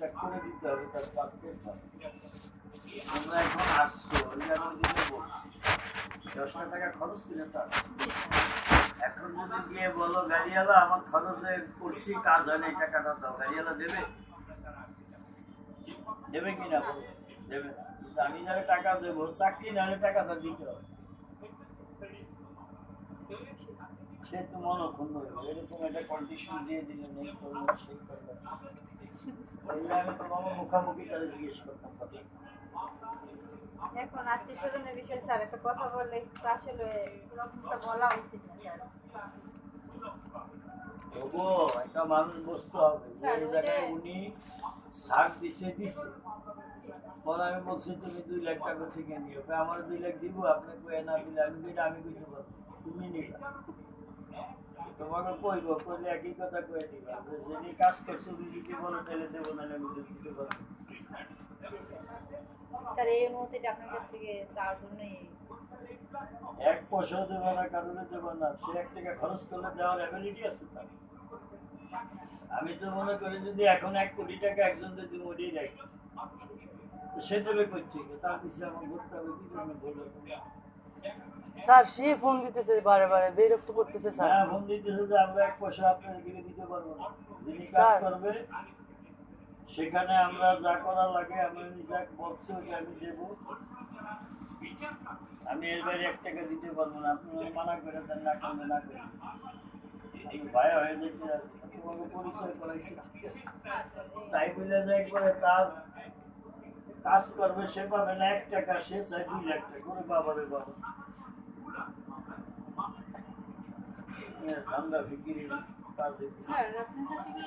ঠিকঠাক করে দিতে হবে, তার পাসপোর্ট আমরা এখন আসছো দিকে বলছি 10টা টাকা খরচ কিনে তো আসছি। এখন যদি গিয়ে বলো গাড়িওয়ালা আমার খরচে করছি কাজ হয় না, এই টাকাটা দাও, গাড়িওয়ালা দেবে? দেবে কিনা বলো? দেবে না। কিন্তু আমি যারা টাকা দেবো, চাকরি না হলে টাকাটা দিতে হবে। সে তো মনক্ষুণ্ণ হইবে, এরকম একটা কন্ডিশন দিয়ে দিলে নেই করলো সেই করলো। আমি তো আমার মুখামুখি তারা জিজ্ঞেস করতাম কথা। এখন আত্মীয় স্বজনের বিষয়ে স্যার একটা কথা বললে একটু আসলে এরকমটা বলা উচিত না স্যার। তবুও একটা মানুষ বুঝতে হবে যে এই জায়গায় উনি ছাড় দিছে। পরে আমি বলছি তুমি 2 লাখ টাকা থেকে নিও, আমার 2 লাখ দিব, আপনি কয়ে না দিলে আমি দিলে আমি বুঝতে পারবো, তুমি নিবা। তোমাকে কইব, কইলে একই কথা কয়ে দিবা, যিনি কাজ করছে উনি যদি বলো তাহলে দেবো, নাহলে আমি দিতে পারবো। স্যার এই মুহূর্তে আপনার কাছ থেকে চাওয়ার জন্যই 1 পয়সাও দেবো না, কারণে দেবো না। সে 1 টাকা খরচ করলে দেওয়ার অ্যাবিলিটি আছে তার। আমি তো মনে করি যদি এখন 1 কোটি টাকা একজনকে দিব ওটাই রাখি, সে দেবে করছে, তার পিছিয়ে আমার ঘুরতে হবে, কি জন্য বললো? স্যার সে ফোন দিতেছে বারে বারে, বিরক্ত করতেছে স্যার। হ্যাঁ, ফোন দিতেছে যে আমরা 1 পয়সা আপনার দিকে দিতে পারবো না। যিনি কাজ করবে সেখানে আমরা যা করা লাগে আমি যা বলছি ওটা আমি দেবো। আমি এর বাইরে 1 টাকা দিতে পারবো না, আপনি মানা করে দেন, না করলে না করেন। আমি ভয় হয়ে যেতে তোমাকে পরিচয় করাইছি, তাই বলে যে একবারে তার কাজ করবে সে পাবে না 1 টাকা, সে চাই 2 লাখ টাকা করে। বাবারে বাবা, ধান্দা ফিকিরি কাজ। স্যার আপনার কাছে কি